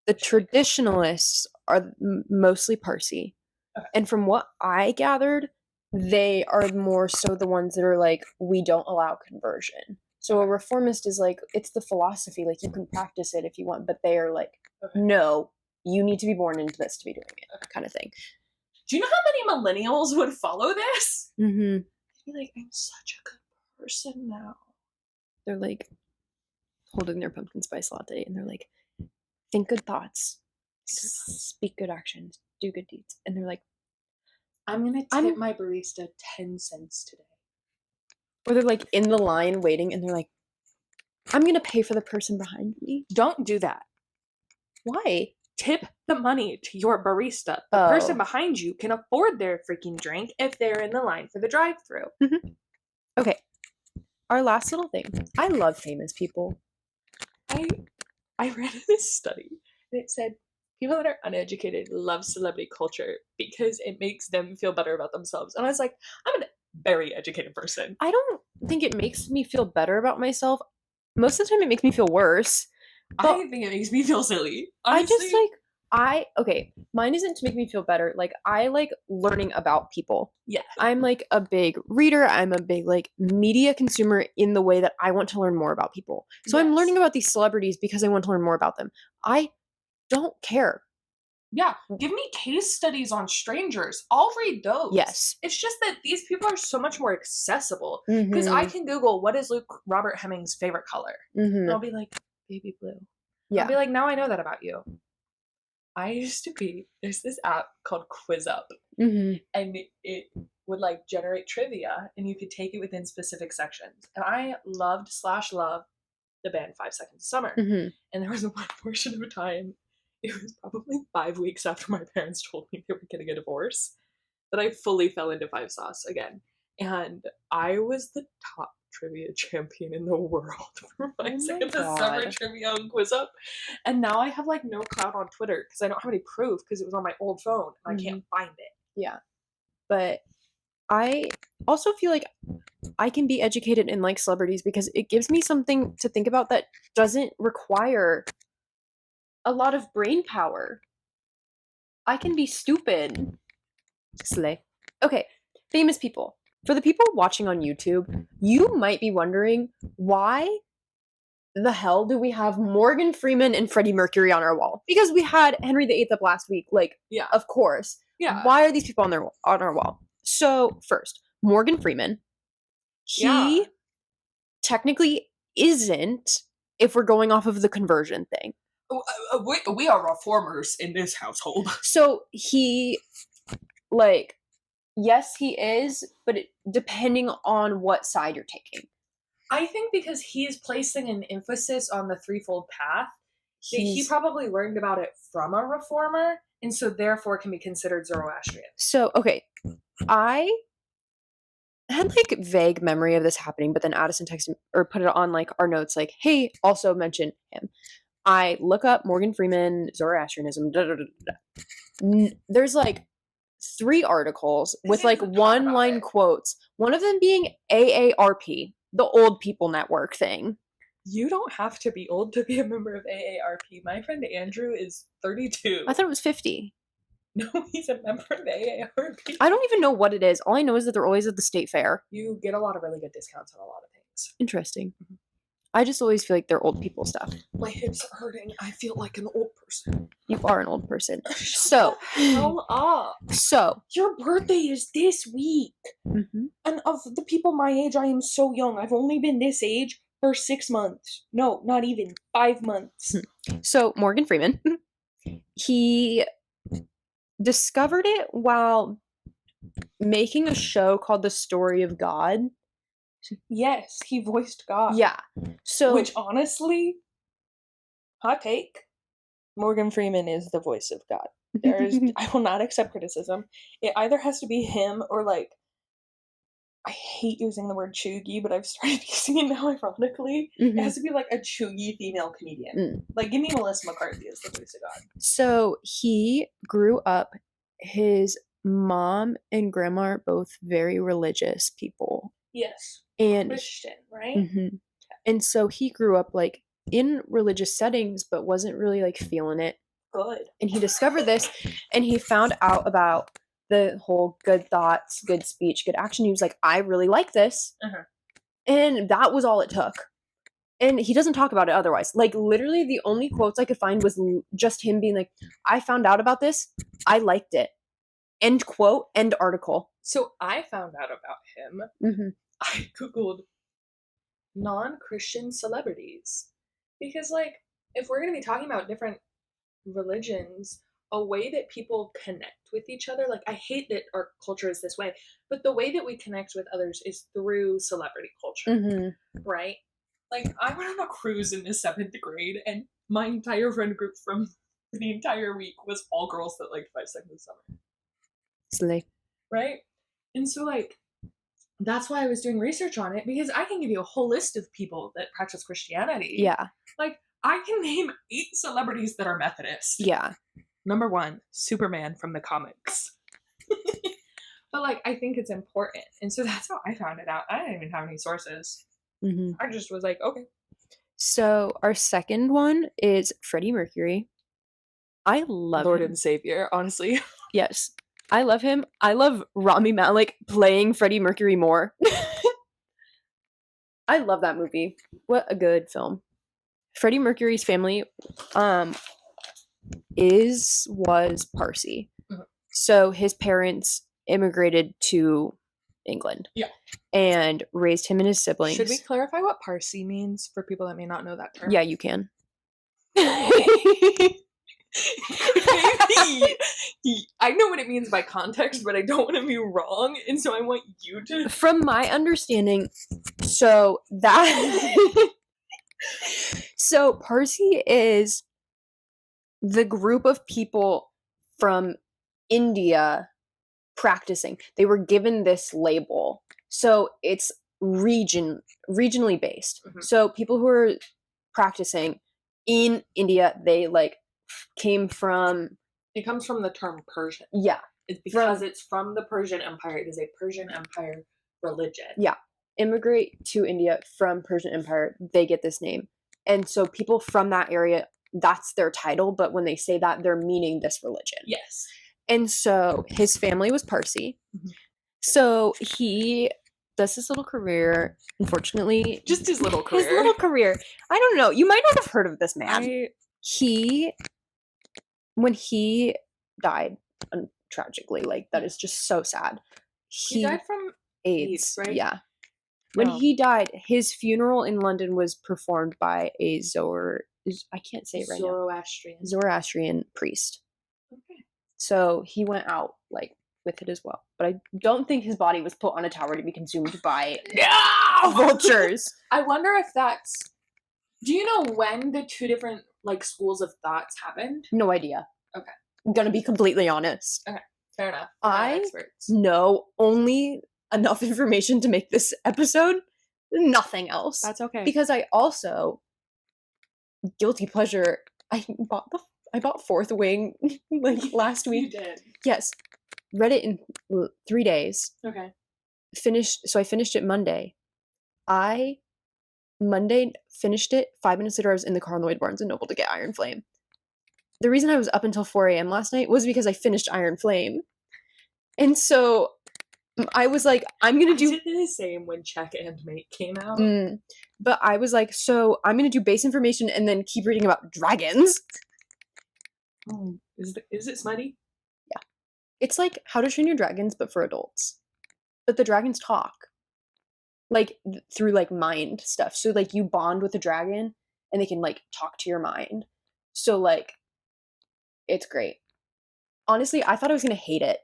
The traditionalists are mostly Parsi. Okay. And from what I gathered, they are more so the ones that are like, we don't allow conversion. So a reformist is like, it's the philosophy, like you can practice it if you want, but they are like, no, you need to be born into this to be doing it, kind of thing. Do you know how many millennials would follow this? They'd be like, I'm such a good person now. They're like holding their pumpkin spice latte and they're like, think good thoughts, speak good actions, do good deeds. And they're like, I'm going to tip my barista 10 cents today. Or they're like in the line waiting and they're like, I'm going to pay for the person behind me. Don't do that. Why? Tip the money to your barista. The person behind you can afford their freaking drink if they're in the line for the drive-thru. Okay. Our last little thing. I love famous people. I read this study and it said people that are uneducated love celebrity culture because it makes them feel better about themselves. And I was like, I'm a very educated person. I don't think it makes me feel better about myself. Most of the time it makes me feel worse. I think it makes me feel silly. Honestly. I just like, mine isn't to make me feel better. Like, I like learning about people. Yeah. I'm like a big reader. I'm a big like media consumer in the way that I want to learn more about people. So I'm learning about these celebrities because I want to learn more about them. I don't care. Yeah. Give me case studies on strangers. I'll read those. Yes. It's just that these people are so much more accessible. Because I can Google, what is Robert Hemming's favorite color? And I'll be like, baby blue. Yeah. I'll be like, now I know that about you. There's this app called QuizUp. And it would like generate trivia and you could take it within specific sections. And I loved / love the band 5 Seconds of Summer. And there was one portion of time, it was probably 5 weeks after my parents told me they were getting a divorce, that I fully fell into Five Sauce again. And I was the top trivia champion in the world for 5 Seconds of Summer trivia on QuizUp. And now I have like no clout on Twitter because I don't have any proof because it was on my old phone and I can't find it. Yeah. But I also feel like I can be educated in like celebrities because it gives me something to think about that doesn't require a lot of brain power. I can be stupid. Slay. Okay, famous people. For the people watching on YouTube, you might be wondering, why the hell do we have Morgan Freeman and Freddie Mercury on our wall? Because we had Henry VIII up last week. Like, yeah, of course. Yeah. Why are these people on our wall? So, first, Morgan Freeman. He technically isn't, if we're going off of the conversion thing. We are reformers in this household. So he, like, yes, he is, but depending on what side you're taking. I think because he's placing an emphasis on the threefold path, that he probably learned about it from a reformer, and so therefore can be considered Zoroastrian. So, okay, I had like vague memory of this happening, but then Addison texted or put it on like our notes, like, hey, also mention him. I look up Morgan Freeman, Zoroastrianism. There's like 3 articles with like one-line quotes. One of them being AARP, the Old People Network thing. You don't have to be old to be a member of AARP. My friend Andrew is 32. I thought it was 50. No, he's a member of AARP. I don't even know what it is. All I know is that they're always at the state fair. You get a lot of really good discounts on a lot of things. Interesting. Mm-hmm. I just always feel like they're old people stuff. My hips are hurting. I feel like an old person. You are an old person. So, hell up. So, your birthday is this week. Mm-hmm. And of the people my age, I am so young. I've only been this age for 6 months. No, not even 5 months. So, Morgan Freeman, he discovered it while making a show called The Story of God. Yes, he voiced God. Yeah. So, which honestly, hot take, Morgan Freeman is the voice of God. I will not accept criticism. It either has to be him or like, I hate using the word chuggy, but I've started using it now ironically. Mm-hmm. It has to be like a chuggy female comedian. Like, give me Melissa McCarthy as the voice of God. So he grew up, his mom and grandma are both very religious people. Yes. And Christian, right? Mm-hmm. And so he grew up like in religious settings, but wasn't really like feeling it. Good. And he discovered this, and he found out about the whole good thoughts, good speech, good action. He was like, I really like this. Uh-huh. And that was all it took. And he doesn't talk about it otherwise. Like, literally, the only quotes I could find was just him being like, I found out about this. I liked it. End quote, end article. So I found out about him. Mm-hmm. I Googled non-Christian celebrities. Because, like, if we're going to be talking about different religions, a way that people connect with each other, like, I hate that our culture is this way, but the way that we connect with others is through celebrity culture, Mm-hmm. right? Like, I went on a cruise in the 7th grade, and my entire friend group from the entire week was all girls that liked 5 Seconds of Summer. Slay. Right? And so, like, that's why I was doing research on it, because I can give you a whole list of people that practice Christianity. Yeah. Like, I can name 8 celebrities that are Methodist. Yeah. Number 1, Superman from the comics. But, like, I think it's important. And so that's how I found it out. I didn't even have any sources. Mm-hmm. I just was like, okay. So our second one is Freddie Mercury. I love Lord him. and Savior, honestly. Yes. I love him. I love Rami Malek playing Freddie Mercury more. I love that movie. What a good film. Freddie Mercury's family was Parsi. Mm-hmm. So his parents immigrated to England. Yeah. And raised him and his siblings. Should we clarify what Parsi means for people that may not know that term? Yeah, you can. I know what it means by context, but I don't want to be wrong, and so I want you to. From my understanding, so Parsi is the group of people from India practicing. They were given this label, so it's regionally based. Mm-hmm. So people who are practicing in India, they like came from. It comes from the term Persian. Yeah. It's because it's from the Persian Empire. It is a Persian Empire religion. Yeah. Immigrate to India from Persian Empire, they get this name. And so people from that area, that's their title, but when they say that, they're meaning this religion. Yes. And so his family was Parsi. Mm-hmm. So he does his little career, unfortunately. Just his little career. His little career. I don't know. You might not have heard of this man. When he died, tragically, like, that is just so sad. He died from AIDS, right? Yeah. When he died, his funeral in London was performed by a I can't say it right now. Zoroastrian. Zoroastrian priest. Okay. So he went out like with it as well. But I don't think his body was put on a tower to be consumed by vultures. I wonder if that's. Do you know when the two different like schools of thoughts happened? No idea. Okay. I'm gonna be completely honest. Okay. Fair enough. I experts. know only enough information to make this episode. Nothing else. That's okay. Because I also guilty pleasure. I bought Fourth Wing like last week. You did. Yes, read it in 3 days. Okay. I finished it Monday. Monday finished it. 5 minutes later, I was in the car on the way to Barnes and Noble to get Iron Flame. The reason I was up until 4 a.m. last night was because I finished Iron Flame, and so I was like, I'm gonna do. I did the same when Check and Mate came out. But I was like, so I'm gonna do base information and then keep reading about dragons. Oh, is it smutty? Yeah, it's like How to Train Your Dragons, but for adults. But the dragons talk, like through like mind stuff. So like you bond with a dragon, and they can like talk to your mind. So like, it's great. Honestly, I thought I was gonna hate it.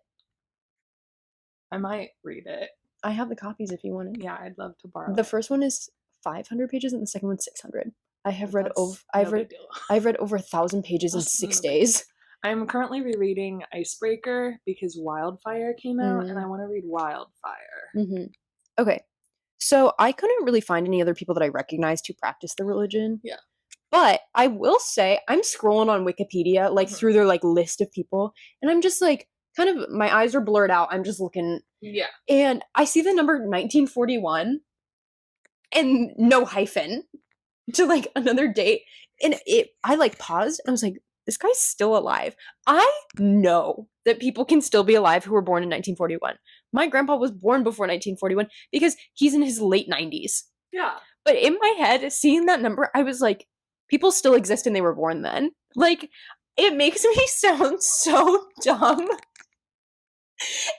I might read it. I have the copies if you want it. Yeah, I'd love to borrow. The first one is 500 pages and the second one's 600. I've read over 1,000 pages in 6 days. I'm currently rereading Icebreaker because Wildfire came out, and I want to read Wildfire. Okay, so I couldn't really find any other people that I recognized who practice the religion. Yeah. But I will say, I'm scrolling on Wikipedia, like through their like list of people, and I'm just like, kind of, my eyes are blurred out. I'm just looking. Yeah. And I see the number 1941 and no hyphen to like another date. And I like paused and I was like, this guy's still alive. I know that people can still be alive who were born in 1941. My grandpa was born before 1941 because he's in his late 90s. Yeah. But in my head, seeing that number, I was like, people still exist and they were born then. Like, it makes me sound so dumb.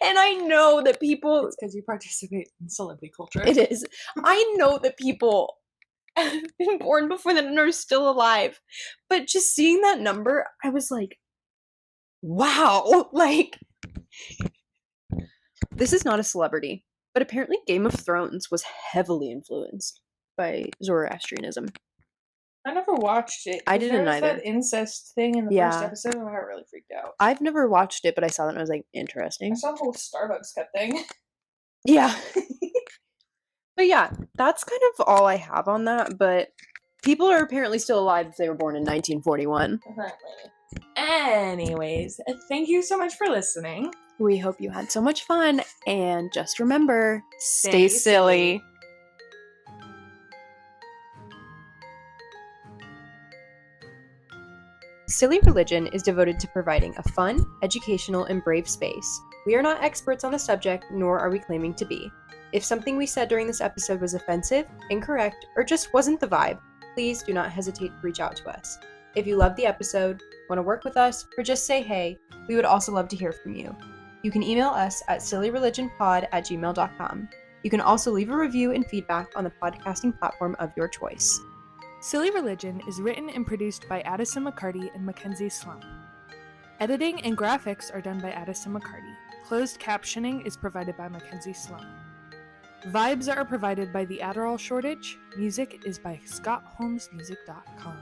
And I know that people... It's because you participate in celebrity culture. It is. I know that people have been born before then and are still alive. But just seeing that number, I was like, wow. Like, this is not a celebrity. But apparently Game of Thrones was heavily influenced by Zoroastrianism. I never watched it. I didn't either. There was that incest thing in the first episode, and I got really freaked out. I've never watched it, but I saw that and I was like, interesting. I saw the whole Starbucks cut thing. Yeah. But yeah, that's kind of all I have on that, but people are apparently still alive if they were born in 1941. Apparently. Anyways, thank you so much for listening. We hope you had so much fun, and just remember, stay silly. Silly Religion is devoted to providing a fun, educational, and brave space. We are not experts on the subject, nor are we claiming to be. If something we said during this episode was offensive, incorrect, or just wasn't the vibe, please do not hesitate to reach out to us. If you loved the episode, want to work with us, or just say hey, we would also love to hear from you. You can email us at sillyreligionpod@gmail.com. You can also leave a review and feedback on the podcasting platform of your choice. Silly Religion is written and produced by Addison Mackenzie and Mackenzie Slum. Editing and graphics are done by Addison Mackenzie. Closed captioning is provided by Mackenzie Slum. Vibes are provided by The Adderall Shortage. Music is by ScottHolmesMusic.com.